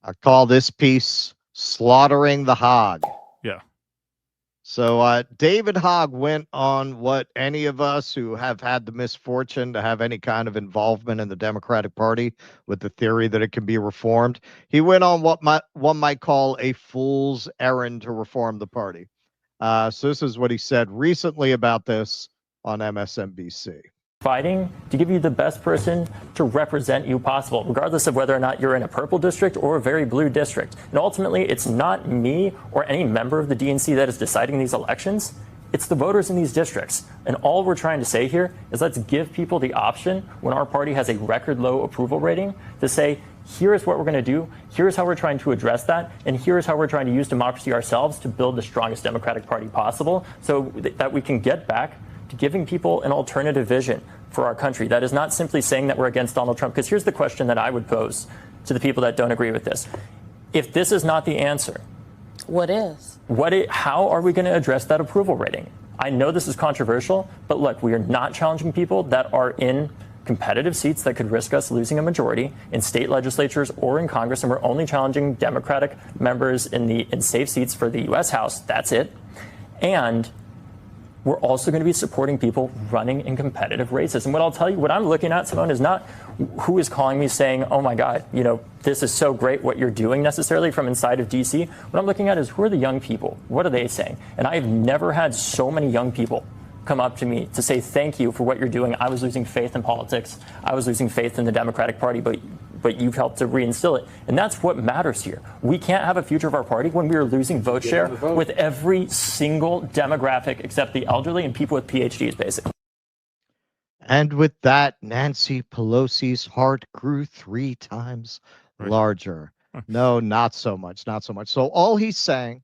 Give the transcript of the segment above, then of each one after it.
I call this piece Slaughtering the Hogg. Yeah. So David Hogg went on what any of us who have had the misfortune to have any kind of involvement in the Democratic Party with the theory that it can be reformed. He went on what one might call a fool's errand to reform the party. So this is what he said recently about this on MSNBC. Fighting to give you the best person to represent you possible, regardless of whether or not you're in a purple district or a very blue district. And ultimately, it's not me or any member of the DNC that is deciding these elections. It's the voters in these districts. And all we're trying to say here is let's give people the option when our party has a record low approval rating to say, here's what we're going to do, here's how we're trying to address that, and here's how we're trying to use democracy ourselves to build the strongest Democratic Party possible so that we can get back to giving people an alternative vision for our country. That is not simply saying that we're against Donald Trump, because here's the question that I would pose to the people that don't agree with this. If this is not the answer, what is? How are we going to address that approval rating? I know this is controversial, but look, we are not challenging people that are in competitive seats that could risk us losing a majority in state legislatures or in Congress, and we're only challenging Democratic members in safe seats for the U.S. House. That's it. And we're also going to be supporting people running in competitive races. And what I'll tell you, what I'm looking at, Simone, is not who is calling me saying, oh, my God, this is so great what you're doing necessarily from inside of D.C. What I'm looking at is who are the young people? What are they saying? And I've never had so many young people come up to me to say thank you for what you're doing. I was losing faith in politics. I was losing faith in the Democratic Party, but you've helped to reinstill it. And that's what matters here. We can't have a future of our party when we are losing vote share with every single demographic except the elderly and people with PhDs, basically. And with that, Nancy Pelosi's heart grew 3 times larger. No, not so much, not so much. So all he's saying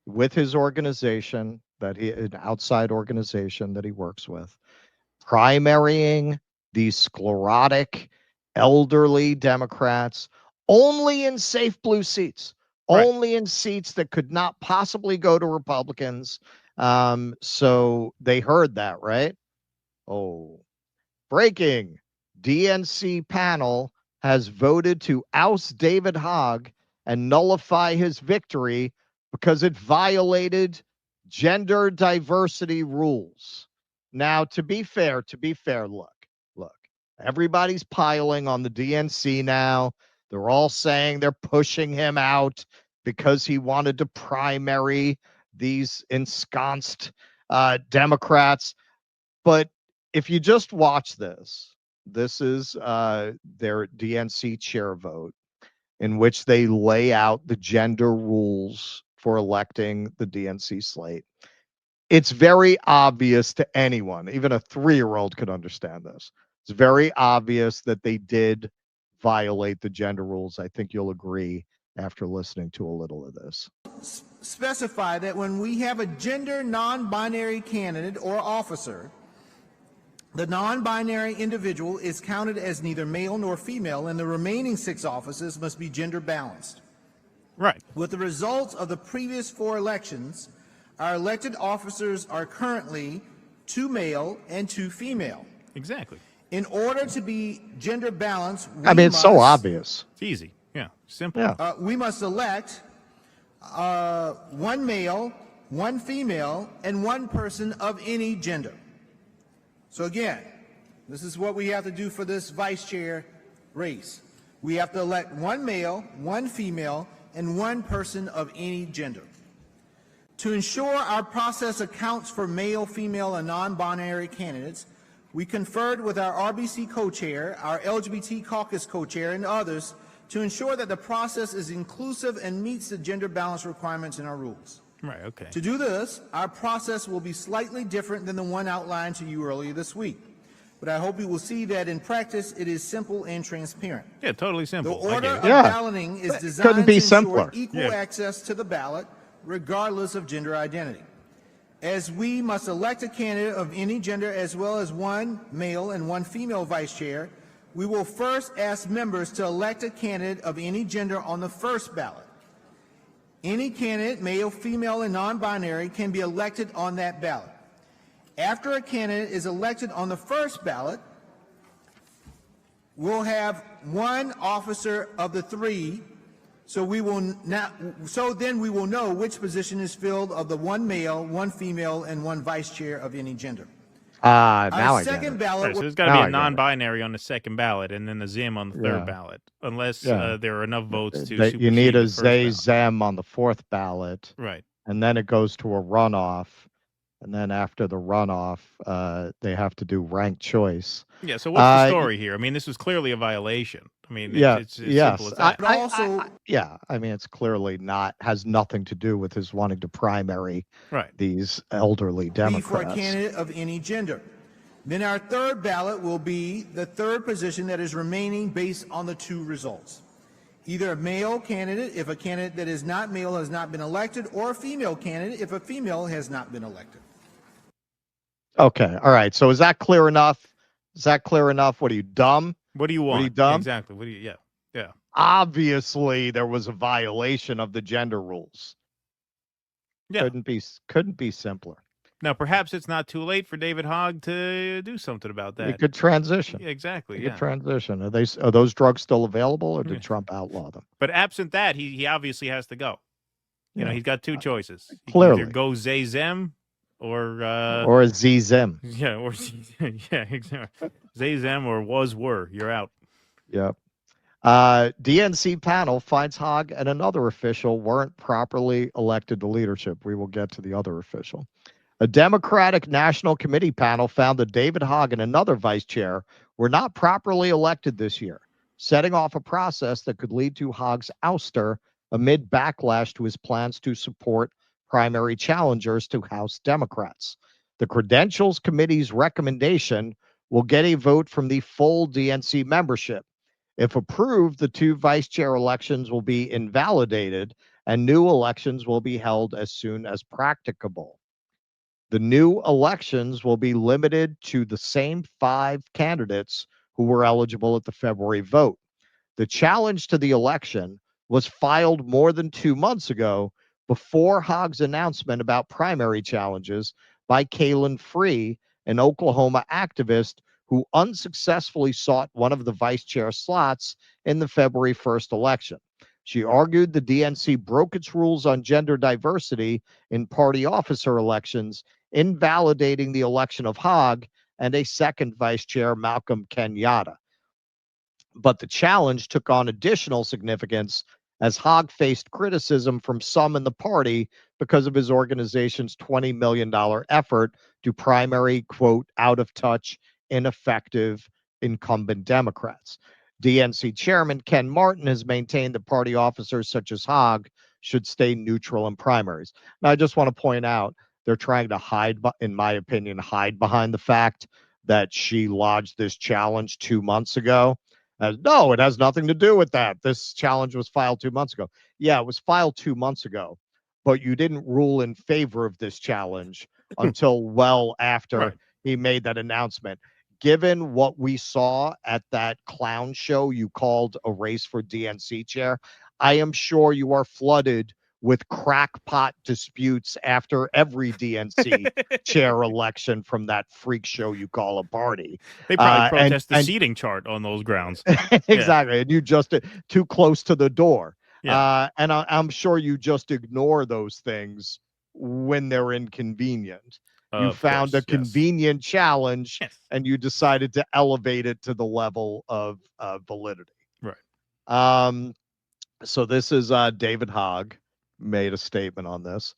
with his organization, an outside organization that he works with, primarying these sclerotic, elderly Democrats only in safe blue seats, only in seats that could not possibly go to Republicans. So they heard that, right? Oh, breaking. DNC panel has voted to oust David Hogg and nullify his victory because it violated gender diversity rules. Now, to be fair, look, everybody's piling on the DNC now. They're all saying they're pushing him out because he wanted to primary these ensconced Democrats. But if you just watch this is their DNC chair vote in which they lay out the gender rules for electing the DNC slate. It's very obvious to anyone, even a 3-year-old could understand this. It's very obvious that they did violate the gender rules. I think you'll agree after listening to a little of this. Specify that when we have a gender non-binary candidate or officer, the non-binary individual is counted as neither male nor female, and the remaining 6 offices must be gender balanced. Right. With the results of the previous 4 elections, our elected officers are currently 2 male and 2 female. Exactly. In order to be gender balanced, it's so obvious. It's easy. Yeah. Simple. Yeah. We must elect 1 male, 1 female, and 1 person of any gender. So again, this is what we have to do for this vice chair race. We have to elect 1 male, 1 female, and 1 person of any gender. To ensure our process accounts for male, female, and non-binary candidates, we conferred with our RBC co-chair, our LGBT caucus co-chair, and others to ensure that the process is inclusive and meets the gender balance requirements in our rules. Right, okay. To do this, our process will be slightly different than the one outlined to you earlier this week. But I hope you will see that in practice it is simple and transparent. Yeah, totally simple. The order of balloting is designed to ensure equal access to the ballot, regardless of gender identity. As we must elect a candidate of any gender as well as 1 male and 1 female vice chair, we will first ask members to elect a candidate of any gender on the first ballot. Any candidate, male, female, and non-binary, can be elected on that ballot. After a candidate is elected on the first ballot, we'll have 1 officer of the 3 So then we will know which position is filled of the one male, one female, and one vice chair of any gender. Now Our I get second it. ballot. Right, so there's got to Now be I a get it. non-binary on the second ballot, and then a Zim on the third Yeah. ballot, unless Yeah. there are enough votes to That you need supersede a the first ballot. Zem on the fourth ballot, Right. and then it goes to a runoff, and then after the runoff, they have to do ranked choice. Yeah. So what's the story here? I mean, this was clearly a violation. I mean, it's as simple as that. I mean, it's clearly has nothing to do with his wanting to primary Right. these elderly Democrats. For a candidate of any gender. Then our third ballot will be the third position that is remaining based on the two results. Either a male candidate if a candidate that is not male has not been elected, or a female candidate if a female has not been elected. Okay. All right. So is that clear enough? Is that clear enough? What are you, dumb? What do you want? What are you, dumb? Exactly. What do you? Yeah. Obviously, there was a violation of the gender rules. Yeah. Couldn't be simpler. Now, perhaps it's not too late for David Hogg to do something about that. He could transition. Yeah, exactly. He could transition. Are those drugs still available, or did Trump outlaw them? But absent that, he obviously has to go. You know, he's got two choices. He Clearly, can either go Zem or a Z-Zem. Yeah, or yeah, exactly. Zem or were. You're out. Yep. DNC panel finds Hogg and another official weren't properly elected to leadership. We will get to the other official. A Democratic National Committee panel found that David Hogg and another vice chair were not properly elected this year, setting off a process that could lead to Hogg's ouster amid backlash to his plans to support primary challengers to House Democrats. The Credentials Committee's recommendation will get a vote from the full DNC membership. If approved, the two vice chair elections will be invalidated and new elections will be held as soon as practicable. The new elections will be limited to the same 5 candidates who were eligible at the February vote. The challenge to the election was filed more than 2 months ago, before Hogg's announcement about primary challenges by Kaylin Free, an Oklahoma activist who unsuccessfully sought one of the vice chair slots in the February 1st election. She argued the DNC broke its rules on gender diversity in party officer elections, invalidating the election of Hogg and a second vice chair, Malcolm Kenyatta. But the challenge took on additional significance as Hogg faced criticism from some in the party because of his organization's $20 million effort to primary, quote, out of touch, ineffective incumbent Democrats. DNC Chairman Ken Martin has maintained that party officers such as Hogg should stay neutral in primaries. Now, I just want to point out, they're trying to hide, in my opinion, behind the fact that she lodged this challenge 2 months ago. No, it has nothing to do with that. This challenge was filed 2 months ago. Yeah, it was filed 2 months ago, but you didn't rule in favor of this challenge until well after he made that announcement. Given what we saw at that clown show you called a race for DNC chair, I am sure you are flooded with crackpot disputes after every DNC chair election from that freak show you call a party. They probably protest the seating chart on those grounds. Exactly. Yeah. And you just too close to the door. Yeah. And I'm sure you just ignore those things when they're inconvenient. You found a convenient challenge and you decided to elevate it to the level of validity. Right. So this is David Hogg made a statement on this.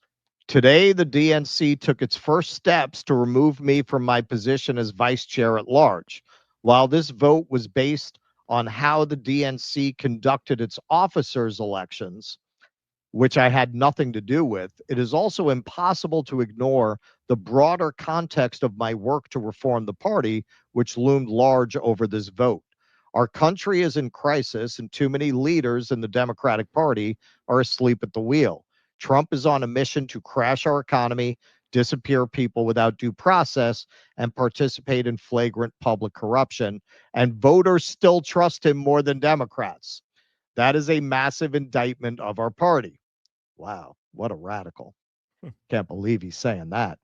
Today, the DNC took its first steps to remove me from my position as vice chair at large. While this vote was based on how the DNC conducted its officers' elections, which I had nothing to do with, it is also impossible to ignore the broader context of my work to reform the party, which loomed large over this vote. Our country is in crisis, and too many leaders in the Democratic Party are asleep at the wheel. Trump is on a mission to crash our economy, disappear people without due process, and participate in flagrant public corruption. And voters still trust him more than Democrats. That is a massive indictment of our party. Wow, what a radical. Can't believe he's saying that.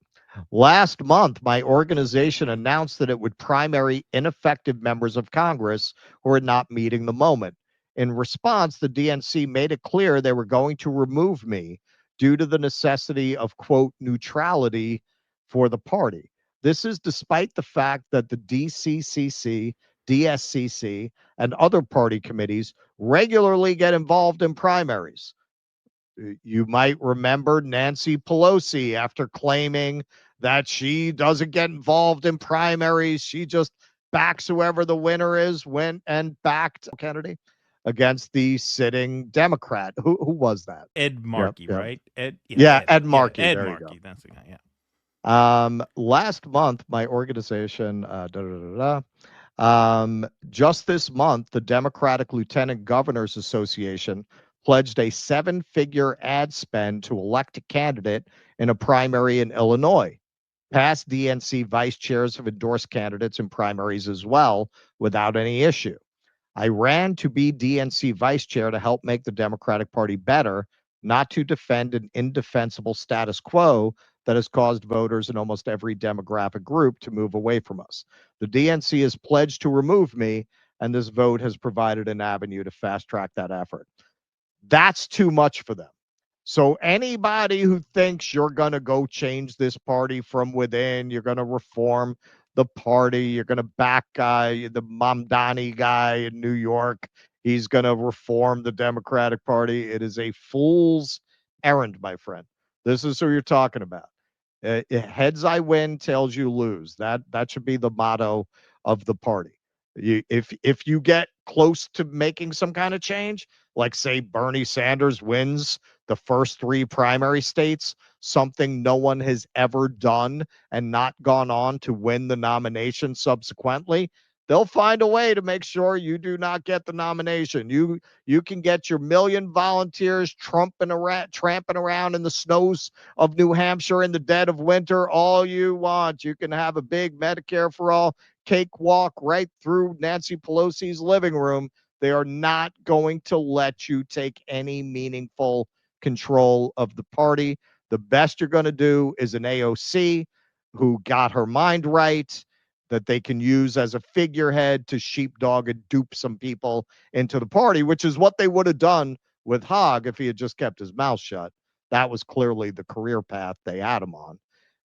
Last month, my organization announced that it would primary ineffective members of Congress who are not meeting the moment. In response, the DNC made it clear they were going to remove me due to the necessity of, quote, neutrality for the party. This is despite the fact that the DCCC, DSCC, and other party committees regularly get involved in primaries. You might remember Nancy Pelosi after claiming that she doesn't get involved in primaries. She just backs whoever the winner is, went and backed Kennedy against the sitting Democrat. Who was that? Ed Markey, right? Ed Markey. Ed there Markey. You go. That's the guy, yeah. Last month, my organization, just this month, the Democratic Lieutenant Governors Association pledged a 7-figure ad spend to elect a candidate in a primary in Illinois. Past DNC vice chairs have endorsed candidates in primaries as well without any issue. I ran to be DNC vice chair to help make the Democratic Party better, not to defend an indefensible status quo that has caused voters in almost every demographic group to move away from us. The DNC has pledged to remove me, and this vote has provided an avenue to fast track that effort. That's too much for them. So anybody who thinks you're going to go change this party from within, you're going to reform the party, you're going to back the Mamdani guy in New York, he's going to reform the Democratic Party. It is a fool's errand, my friend. This is who you're talking about. Heads I win, tails you lose. That should be the motto of the party. If you get close to making some kind of change, like say Bernie Sanders wins the first 3 primary states, something no one has ever done, and not gone on to win the nomination subsequently, they'll find a way to make sure you do not get the nomination. You can get your million volunteers tramping around in the snows of New Hampshire in the dead of winter all you want. You can have a big Medicare for all cakewalk right through Nancy Pelosi's living room. They are not going to let you take any meaningful control of the party. The best you're going to do is an AOC who got her mind right, that they can use as a figurehead to sheepdog and dupe some people into the party, which is what they would have done with Hogg if he had just kept his mouth shut. That was clearly the career path they had him on,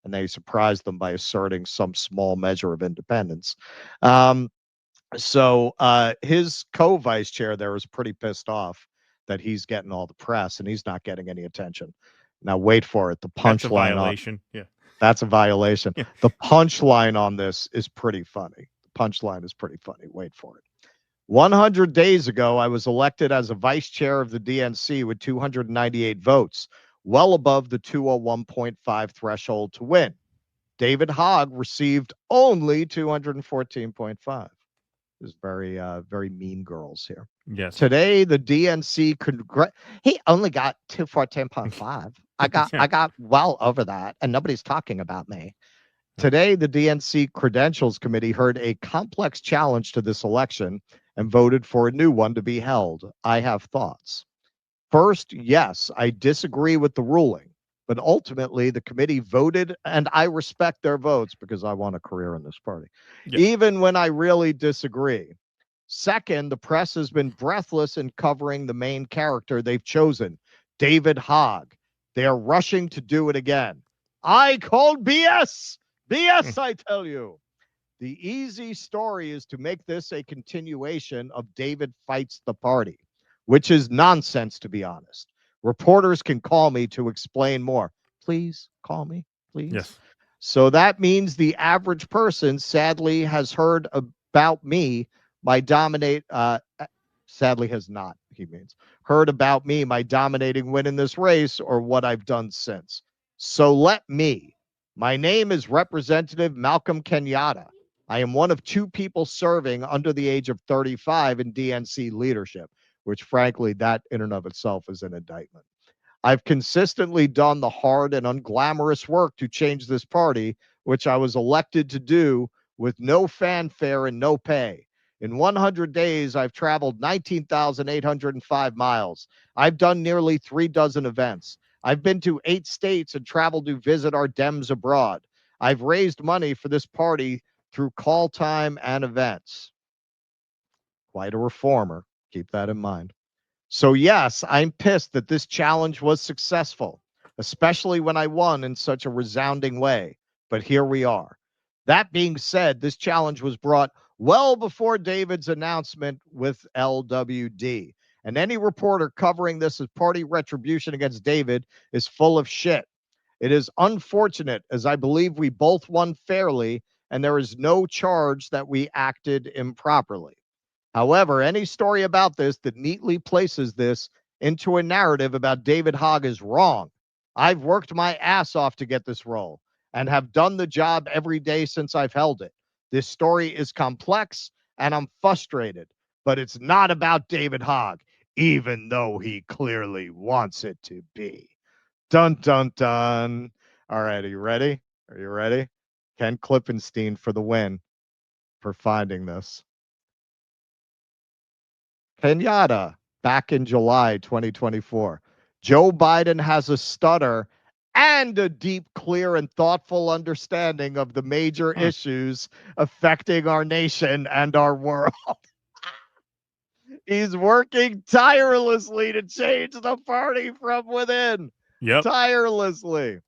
and they surprised them by asserting some small measure of independence. So his co-vice chair there is pretty pissed off that he's getting all the press and he's not getting any attention. Now wait for it. The punchline. That's a violation. Yeah. That's a violation. The punchline on this is pretty funny. The punchline is pretty funny. Wait for it. 100 days ago, I was elected as a vice chair of the DNC with 298 votes, well above the 201.5 threshold to win. David Hogg received only 214.5. There's very mean girls here. Yes. Today, the DNC he only got 214.5. I got well over that, and nobody's talking about me. Today, the DNC Credentials Committee heard a complex challenge to this election and voted for a new one to be held. I have thoughts. First, yes, I disagree with the ruling, but ultimately the committee voted, and I respect their votes because I want a career in this party, even when I really disagree. Second, the press has been breathless in covering the main character they've chosen, David Hogg. They are rushing to do it again. I called BS. BS, I tell you. The easy story is to make this a continuation of David Fights the Party, which is nonsense, to be honest. Reporters can call me to explain more. Please call me, please. Yes. So that means the average person sadly has heard about me, sadly has not, he means, heard about me, my dominating win in this race, or what I've done since. So let me. My name is Representative Malcolm Kenyatta. I am one of 2 people serving under the age of 35 in DNC leadership, which frankly, that in and of itself is an indictment. I've consistently done the hard and unglamorous work to change this party, which I was elected to do with no fanfare and no pay. In 100 days, I've traveled 19,805 miles. I've done nearly 3 dozen events. I've been to 8 states and traveled to visit our Dems abroad. I've raised money for this party through call time and events. Quite a reformer. Keep that in mind. So yes, I'm pissed that this challenge was successful, especially when I won in such a resounding way. But here we are. That being said, this challenge was brought well before David's announcement with LWD. And any reporter covering this as party retribution against David is full of shit. It is unfortunate, as I believe we both won fairly, and there is no charge that we acted improperly. However, any story about this that neatly places this into a narrative about David Hogg is wrong. I've worked my ass off to get this role and have done the job every day since I've held it. This story is complex and I'm frustrated, but it's not about David Hogg, even though he clearly wants it to be. Dun, dun, dun. All right, are you ready? Are you ready? Ken Klippenstein for the win for finding this. Kenyatta, back in July 2024. Joe Biden has a stutter and a deep, clear, and thoughtful understanding of the major issues affecting our nation and our world. He's working tirelessly to change the party from within. Yep. Tirelessly.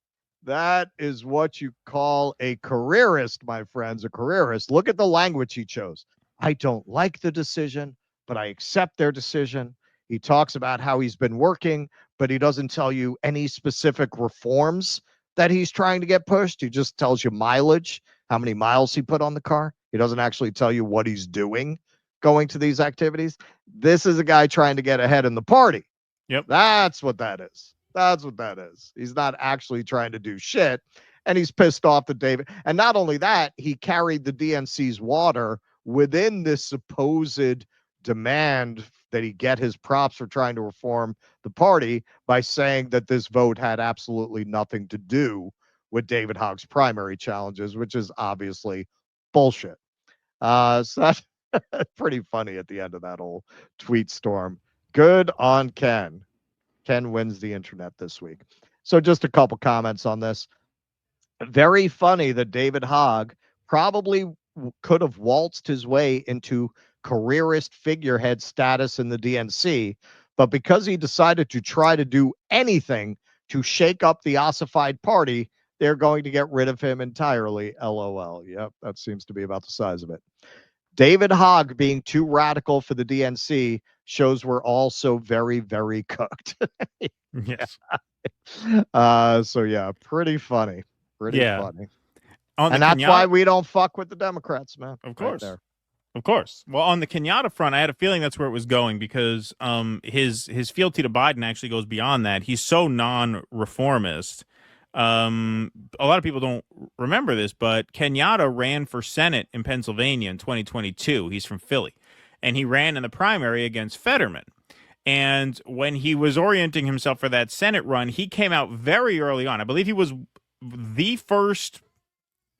That is what you call a careerist, my friends, a careerist. Look at the language he chose. I don't like the decision, but I accept their decision. He talks about how he's been working, but he doesn't tell you any specific reforms that he's trying to get pushed. He just tells you mileage, how many miles he put on the car. He doesn't actually tell you what he's doing going to these activities. This is a guy trying to get ahead in the party. Yep. That's what that is. That's what that is. He's not actually trying to do shit. And he's pissed off that David. And not only that, he carried the DNC's water within this supposed demand that he get his props for trying to reform the party by saying that this vote had absolutely nothing to do with David Hogg's primary challenges, which is obviously bullshit. So that's pretty funny at the end of that whole tweet storm. Good on Ken. Ken wins the internet this week. So just a couple comments on this. Very funny that David Hogg probably could have waltzed his way into careerist figurehead status in the DNC, but because he decided to try to do anything to shake up the ossified party, they're going to get rid of him entirely. LOL. Yep, that seems to be about the size of it. David Hogg being too radical for the DNC shows we're all so very, very cooked. Yes. So yeah, pretty funny. Pretty funny. And that's why we don't fuck with the Democrats, man. Of course. Right there. Of course. Well, on the Kenyatta front, I had a feeling that's where it was going because his fealty to Biden actually goes beyond that. He's so non-reformist. A lot of people don't remember this, but Kenyatta ran for Senate in Pennsylvania in 2022. He's from Philly, and he ran in the primary against Fetterman. And when he was orienting himself for that Senate run, he came out very early on. I believe he was the first,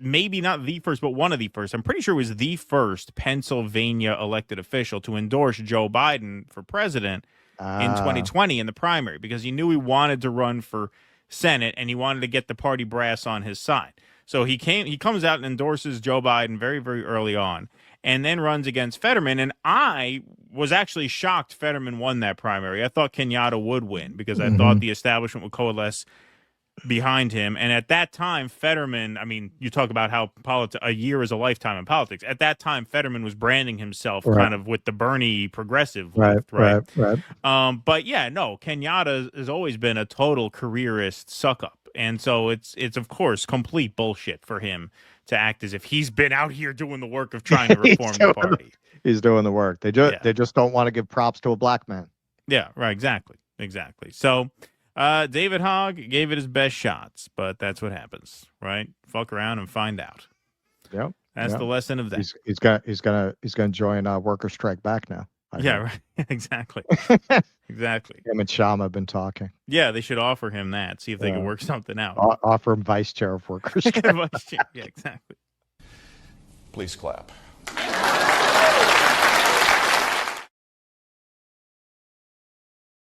maybe not the first, but one of the first. I'm pretty sure he was the first Pennsylvania elected official to endorse Joe Biden for president in 2020 in the primary because he knew he wanted to run for Senate and he wanted to get the party brass on his side. So he comes out and endorses Joe Biden very, very early on and then runs against Fetterman. And I was actually shocked Fetterman won that primary. I thought Kenyatta would win because I thought the establishment would coalesce behind him. And at that time, Fetterman, I mean, you talk about how a year is a lifetime in politics. At that time, Fetterman was branding himself kind of with the Bernie progressive left, right? But yeah, no, Kenyatta has always been a total careerist suck-up. And so it's of course, complete bullshit for him to act as if he's been out here doing the work of trying to reform the party. He's doing the work. They just don't want to give props to a black man. Yeah, right, exactly. So David Hogg gave it his best shots, but that's what happens, right? Fuck around and find out. Yep. That's the lesson of that. He's gonna join Worker Strike Back now. Right. Exactly. Exactly. Him and Shama have been talking. Yeah, they should offer him that. See if they can work something out. Offer him vice chair of Worker Strike. Yeah, exactly. Please clap.